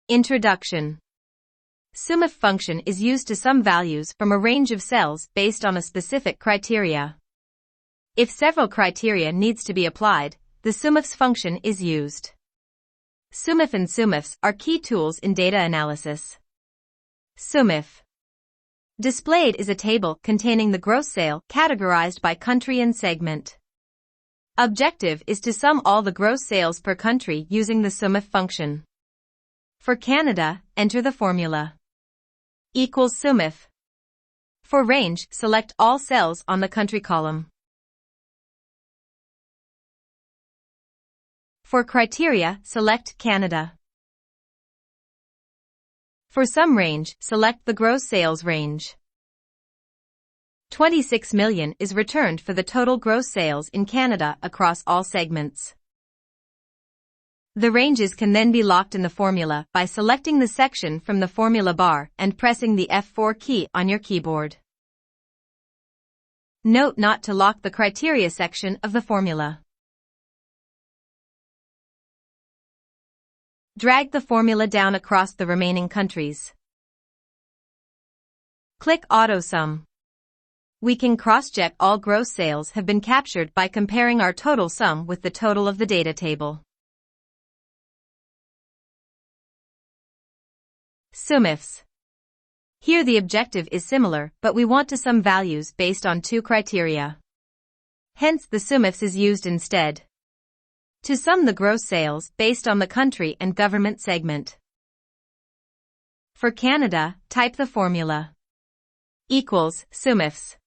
Introduction. SUMIF function is used to sum values from a range of cells based on a specific criteria. If several criteria needs to be applied, the SUMIFs function is used. SUMIF and SUMIFS are key tools in data analysis. SUMIF. Displayed is a table containing the gross sale categorized by country and segment. Objective is to sum all the gross sales per country using the SUMIF function. For Canada, enter the formula equals SUMIF. For range, select all cells on the country column. For criteria, select Canada. For sum range, select the gross sales range. 26 million is returned for the total gross sales in Canada across all segments. The ranges can then be locked in the formula by selecting the section from the formula bar and pressing the F4 key on your keyboard. Note not to lock the criteria section of the formula. Drag the formula down across the remaining countries. Click Auto Sum. We can cross-check all gross sales have been captured by comparing our total sum with the total of the data table. SUMIFs. Here the objective is similar, but we want to sum values based on two criteria. Hence the SUMIFs is used instead. To sum the gross sales based on the country and government segment. For Canada, type the formula equals SUMIFs.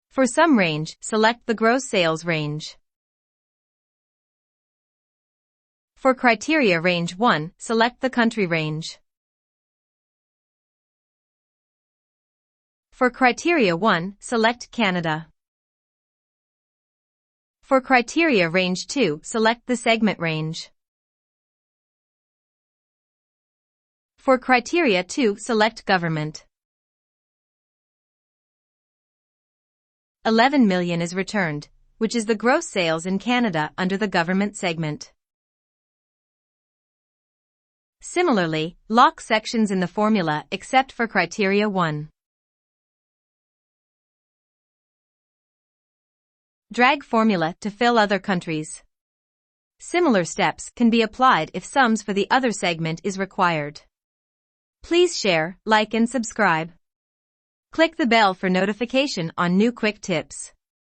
For sum range, select the gross sales range. For criteria range 1, select the country range. For criteria 1, select Canada. For criteria range 2, select the segment range. For criteria 2, select government. 11 million is returned, which is the gross sales in Canada under the government segment. Similarly, lock sections in the formula except for criteria 1. Drag formula to fill other countries. Similar steps can be applied if sums for the other segment is required. Please share, like and subscribe. Click the bell for notification on new quick tips.